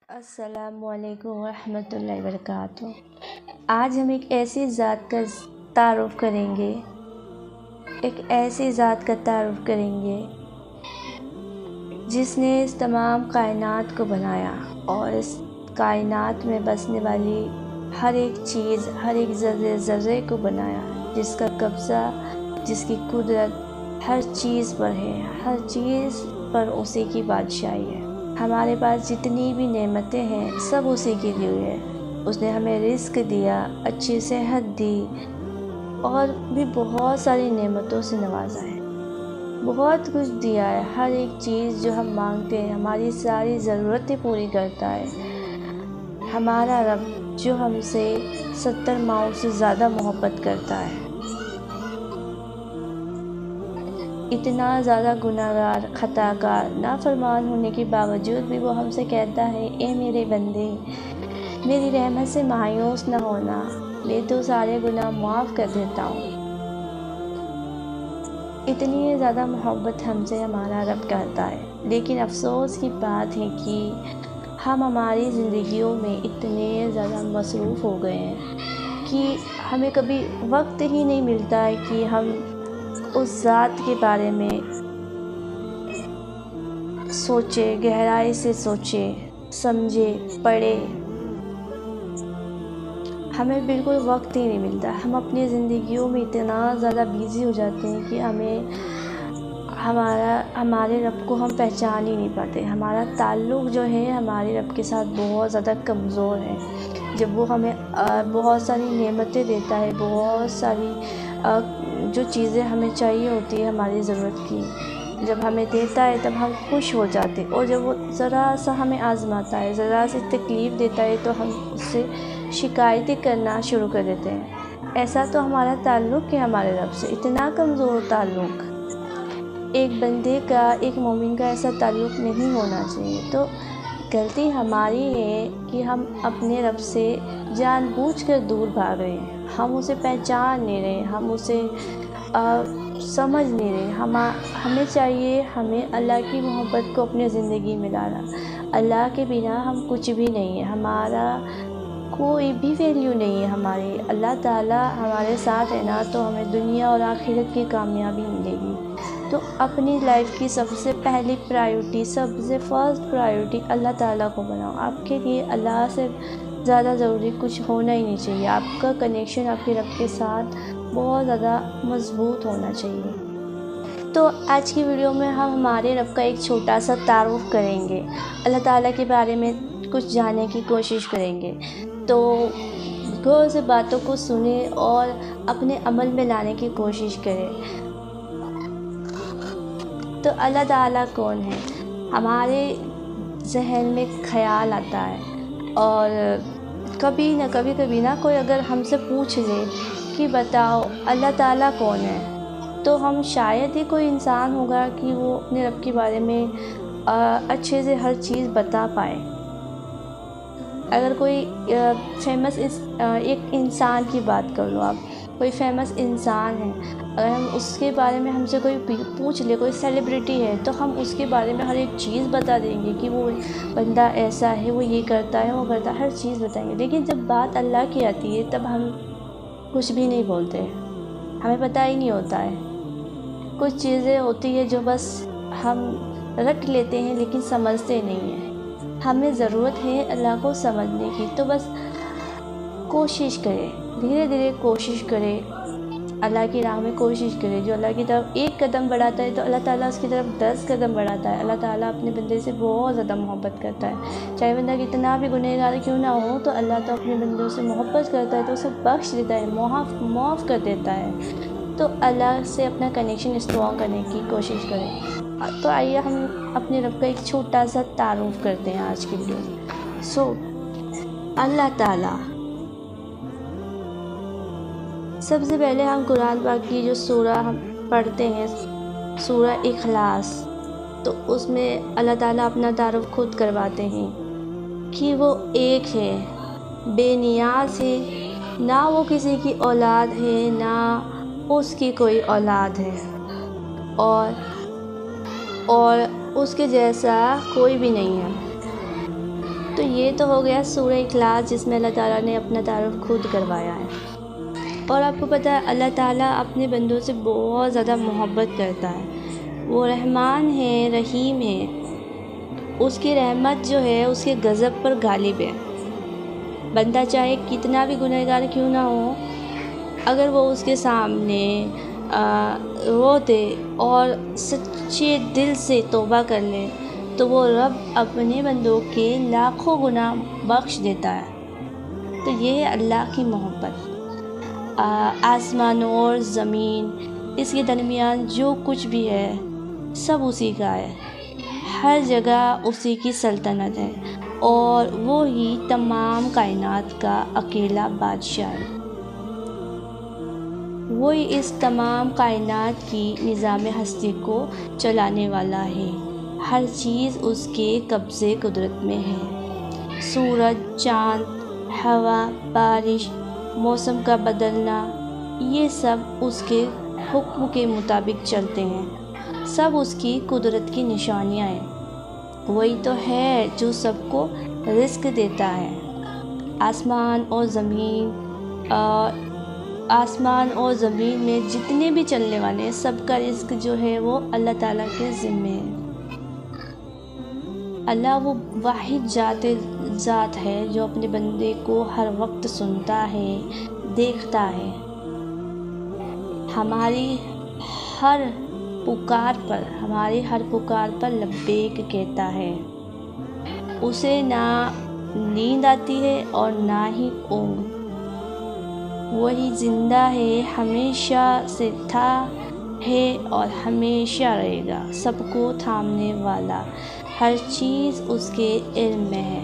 السلام علیکم ورحمۃ اللہ وبرکاتہ۔ آج ہم ایک ایسی ذات کا تعارف کریں گے جس نے اس تمام کائنات کو بنایا اور اس کائنات میں بسنے والی ہر ایک چیز، ہر ایک ذرے ذرے کو بنایا، جس کا قبضہ، جس کی قدرت ہر چیز پر ہے، ہر چیز پر اسی کی بادشاہی ہے۔ ہمارے پاس جتنی بھی نعمتیں ہیں سب اسی کی دی ہوئی ہے۔ اس نے ہمیں رزق دیا، اچھی صحت دی اور بھی بہت ساری نعمتوں سے نوازا ہے، بہت کچھ دیا ہے۔ ہر ایک چیز جو ہم مانگتے ہیں، ہماری ساری ضرورتیں پوری کرتا ہے۔ ہمارا رب جو ہم سے 70 ماؤں سے زیادہ محبت کرتا ہے، اتنا زیادہ گناہگار، خطاکار، نافرمان ہونے کے باوجود بھی وہ ہم سے کہتا ہے، اے میرے بندے، میری رحمت سے مایوس نہ ہونا، میں تو سارے گناہ معاف کر دیتا ہوں۔ اتنی زیادہ محبت ہم سے ہمارا رب کرتا ہے، لیکن افسوس کی بات ہے کہ ہم ہماری زندگیوں میں اتنے زیادہ مصروف ہو گئے ہیں کہ ہمیں کبھی وقت ہی نہیں ملتا ہے کہ ہم اس ذات کے بارے میں سوچیں، گہرائی سے سوچیں، سمجھیں، پڑھیں۔ ہمیں بالکل وقت ہی نہیں ملتا۔ ہم اپنی زندگیوں میں اتنا زیادہ بیزی ہو جاتے ہیں کہ ہمارے رب کو ہم پہچان ہی نہیں پاتے۔ ہمارا تعلق جو ہے ہمارے رب کے ساتھ بہت زیادہ کمزور ہے۔ جب وہ ہمیں بہت ساری نعمتیں دیتا ہے، بہت ساری جو چیزیں ہمیں چاہیے ہوتی ہے ہماری ضرورت کی، جب ہمیں دیتا ہے تب ہم خوش ہو جاتے، اور جب وہ ذرا سا ہمیں آزماتا ہے، ذرا سی تکلیف دیتا ہے تو ہم اس سے شکایتیں کرنا شروع کر دیتے ہیں۔ ایسا تو ہمارا تعلق ہے ہمارے رب سے، اتنا کمزور تعلق۔ ایک بندے کا، ایک مومن کا ایسا تعلق نہیں ہونا چاہیے۔ تو غلطی ہماری ہے کہ ہم اپنے رب سے جان بوجھ کر دور بھاگ رہے ہیں۔ ہم اسے پہچان نہیں رہے، ہم اسے سمجھ نہیں رہے۔ ہمیں چاہیے، ہمیں اللہ کی محبت کو اپنی زندگی میں لانا۔ اللہ کے بنا ہم کچھ بھی نہیں ہیں، ہمارا کوئی بھی ویلیو نہیں ہے ہماری۔ اللہ تعالیٰ ہمارے ساتھ ہے نا تو ہمیں دنیا اور آخرت کی کامیابی ملے گی۔ تو اپنی لائف کی سب سے پہلی پرائیورٹی، سب سے فرسٹ پرائیورٹی اللہ تعالیٰ کو بناؤ۔ آپ کے لیے اللہ سے زیادہ ضروری کچھ ہونا ہی نہیں چاہیے۔ آپ کا کنیکشن آپ کے رب کے ساتھ بہت زیادہ مضبوط ہونا چاہیے۔ تو آج کی ویڈیو میں ہم ہمارے رب کا ایک چھوٹا سا تعارف کریں گے، اللہ تعالیٰ کے بارے میں کچھ جاننے کی کوشش کریں گے۔ تو غور سے باتوں کو سنیں اور اپنے عمل میں لانے کی کوشش کریں۔ تو اللہ تعالیٰ کون ہے؟ ہمارے ذہن میں خیال آتا ہے، اور کبھی نہ کوئی اگر ہم سے پوچھ لے کہ بتاؤ اللہ تعالیٰ کون ہے، تو ہم شاید ہی کوئی انسان ہوگا کہ وہ اپنے رب کے بارے میں اچھے سے ہر چیز بتا پائے۔ اگر کوئی فیمس ایک انسان کی بات کر لو، آپ کوئی فیمس انسان ہے، اگر ہم اس کے بارے میں ہم سے کوئی پوچھ لے، کوئی سیلیبریٹی ہے، تو ہم اس کے بارے میں ہر ایک چیز بتا دیں گے کہ وہ بندہ ایسا ہے، وہ یہ کرتا ہے، وہ کرتا ہے، ہر چیز بتائیں گے۔ لیکن جب بات اللہ کی آتی ہے تب ہم کچھ بھی نہیں بولتے، ہمیں پتہ ہی نہیں ہوتا ہے۔ کچھ چیزیں ہوتی ہیں جو بس ہم رٹ لیتے ہیں لیکن سمجھتے نہیں ہیں۔ ہمیں ضرورت ہے اللہ کو سمجھنے کی، تو بس کوشش کریں، دھیرے دھیرے کوشش کریں، اللہ کی راہ میں کوشش کریں۔ جو اللہ کی طرف ایک قدم بڑھاتا ہے تو اللہ تعالیٰ اس کی طرف 10 قدم بڑھاتا ہے۔ اللہ تعالیٰ اپنے بندے سے بہت زیادہ محبت کرتا ہے، چاہے بندہ کتنا بھی گنہگار کیوں نہ ہو، تو اللہ تو اپنے بندوں سے محبت کرتا ہے، تو اسے بخش دیتا ہے، معاف کر دیتا ہے۔ تو اللہ سے اپنا کنیکشن اسٹرانگ کرنے کی کوشش کریں۔ تو آئیے ہم اپنے رب کا ایک چھوٹا سا تعارف کرتے ہیں آج کی ویڈیو میں۔ اللہ تعالیٰ، سب سے پہلے ہم قرآن پاک کی جو سورہ ہم پڑھتے ہیں، سورہ اخلاص، تو اس میں اللہ تعالیٰ اپنا تعارف خود کرواتے ہیں کہ وہ ایک ہے، بے نیاز ہے، نہ وہ کسی کی اولاد ہے، نہ اس کی کوئی اولاد ہے، اور اس کے جیسا کوئی بھی نہیں ہے۔ تو یہ تو ہو گیا سورہ اخلاص، جس میں اللہ تعالیٰ نے اپنا تعارف خود کروایا ہے۔ اور آپ کو پتہ ہے اللہ تعالیٰ اپنے بندوں سے بہت زیادہ محبت کرتا ہے۔ وہ رحمان ہے، رحیم ہے، اس کی رحمت جو ہے اس کے غضب پر غالب ہے۔ بندہ چاہے کتنا بھی گنہگار کیوں نہ ہو، اگر وہ اس کے سامنے رو دے اور سچے دل سے توبہ کر لے تو وہ رب اپنے بندوں کے لاکھوں گناہ بخش دیتا ہے۔ تو یہ ہے اللہ کی محبت۔ آسمان اور زمین، اس کے درمیان جو کچھ بھی ہے سب اسی کا ہے، ہر جگہ اسی کی سلطنت ہے، اور وہی تمام کائنات کا اکیلا بادشاہ ہے۔ وہی اس تمام کائنات کی نظام ہستی کو چلانے والا ہے۔ ہر چیز اس کے قبضے قدرت میں ہے۔ سورج، چاند، ہوا، بارش، موسم کا بدلنا، یہ سب اس کے حکم کے مطابق چلتے ہیں، سب اس کی قدرت کی نشانیاں ہیں۔ وہی تو ہے جو سب کو رزق دیتا ہے۔ آسمان اور زمین میں جتنے بھی چلنے والے ہیں سب کا رزق جو ہے وہ اللہ تعالیٰ کے ذمے ہے۔ اللہ وہ واحد ذات ہے جو اپنے بندے کو ہر وقت سنتا ہے، دیکھتا ہے، ہماری ہر پکار پر لبیک کہتا ہے۔ اسے نہ نیند آتی ہے اور نہ ہی اونگ۔ وہی زندہ ہے، ہمیشہ سے تھا ہے اور ہمیشہ رہے گا، سب کو تھامنے والا، ہر چیز اس کے علم میں ہے۔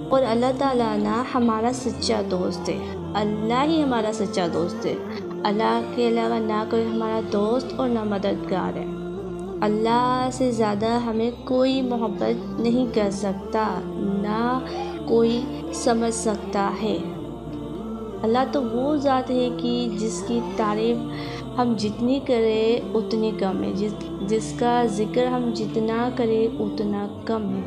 اور اللہ تعالیٰ نا ہمارا سچا دوست ہے، اللہ ہی ہمارا سچا دوست ہے۔ اللہ کے علاوہ نہ کوئی ہمارا دوست اور نہ مددگار ہے۔ اللہ سے زیادہ ہمیں کوئی محبت نہیں کر سکتا، نہ کوئی سمجھ سکتا ہے۔ اللہ تو وہ ذات ہے کہ جس کی تعریف ہم جتنی کریں اتنی کم ہے، جس کا ذکر ہم جتنا کریں اتنا کم ہے،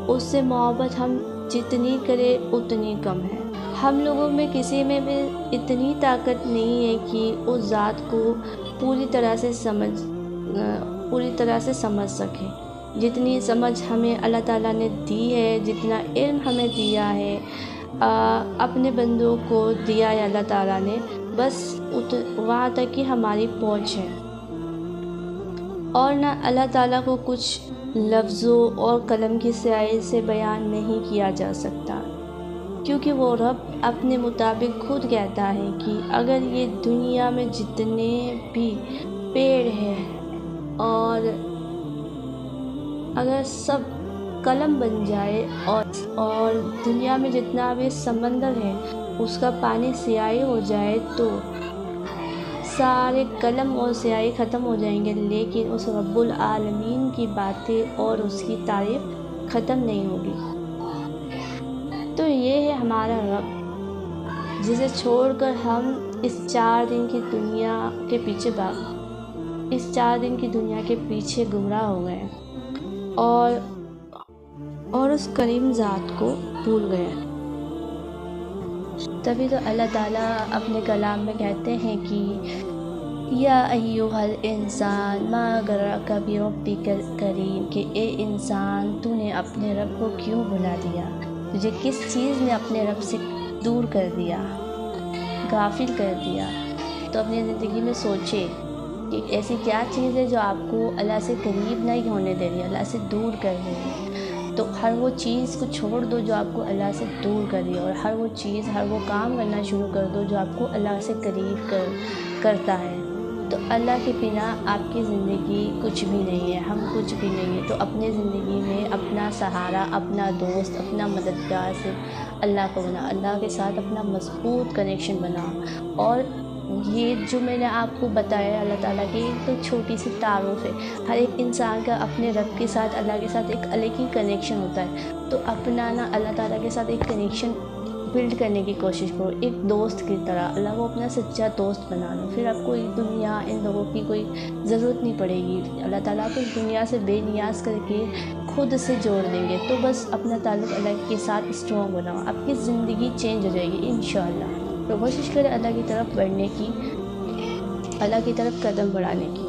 اس سے محبت ہم جتنی کریں اتنی کم ہے۔ ہم لوگوں میں کسی میں بھی اتنی طاقت نہیں ہے کہ اس ذات کو پوری طرح سے سمجھ سکے۔ جتنی سمجھ ہمیں اللہ تعالیٰ نے دی ہے، جتنا علم ہمیں دیا ہے، اپنے بندوں کو دیا ہے اللہ تعالیٰ نے، بس وہاں تک کہ ہماری پہنچ ہے، اور نہ اللہ تعالیٰ کو کچھ لفظوں اور قلم کی سیاہی سے بیان نہیں کیا جا سکتا، کیونکہ وہ رب اپنے مطابق خود کہتا ہے کہ اگر یہ دنیا میں جتنے بھی پیڑ ہیں اور اگر سب قلم بن جائے اور دنیا میں جتنا بھی سمندر ہے اس کا پانی سیاہی ہو جائے تو سارے قلم اور سیاہی ختم ہو جائیں گے، لیکن اس رب العالمین کی باتیں اور اس کی تعریف ختم نہیں ہوگی۔ تو یہ ہے ہمارا رب، جسے چھوڑ کر ہم اس 4 دن کی دنیا کے پیچھے گمراہ ہو گئے اور اس کریم ذات کو بھول گئے۔ تبھی تو اللہ تعالیٰ اپنے کلام میں کہتے ہیں کہ یا ایھا الانسان ما غرک بربک الکریم، کہ اے انسان تو نے اپنے رب کو کیوں بھلا دیا، تجھے کس چیز نے اپنے رب سے دور کر دیا، غافل کر دیا۔ تو اپنی زندگی میں سوچے کہ ایسی کیا چیز ہے جو آپ کو اللہ سے قریب نہیں ہونے دے رہی ہے، اللہ سے دور کر رہی ہے۔ تو ہر وہ چیز کو چھوڑ دو جو آپ کو اللہ سے دور کر رہی ہے، اور ہر وہ کام کرنا شروع کر دو جو آپ کو اللہ سے قریب کرتا ہے۔ تو اللہ کے بنا آپ کی زندگی کچھ بھی نہیں ہے، ہم کچھ بھی نہیں ہے۔ تو اپنے زندگی میں اپنا سہارا، اپنا دوست، اپنا مددگار صرف اللہ کو بنا، اللہ کے ساتھ اپنا مضبوط کنیکشن بنا۔ اور یہ جو میں نے آپ کو بتایا اللہ تعالیٰ کی ایک تو چھوٹی سی تعارف ہے، ہر ایک انسان کا اپنے رب کے ساتھ، اللہ کے ساتھ ایک الگ ہی کنیکشن ہوتا ہے۔ تو اپنا نا اللہ تعالیٰ کے ساتھ ایک کنیکشن بلڈ کرنے کی کوشش کرو ایک دوست کی طرح، اللہ کو اپنا سچا دوست بنا لو، پھر آپ کو دنیا ان لوگوں کی کوئی ضرورت نہیں پڑے گی، اللہ تعالیٰ کو اس دنیا سے بے نیاز کر کے خود سے جوڑ دیں گے۔ تو بس اپنا تعلق اللہ کے ساتھ اسٹرانگ بناؤ، آپ کی زندگی چینج ہو جائے گی انشاءاللہ۔ تو کوشش کریں اللہ کی طرف بڑھنے کی، اللہ کی طرف قدم بڑھانے کی۔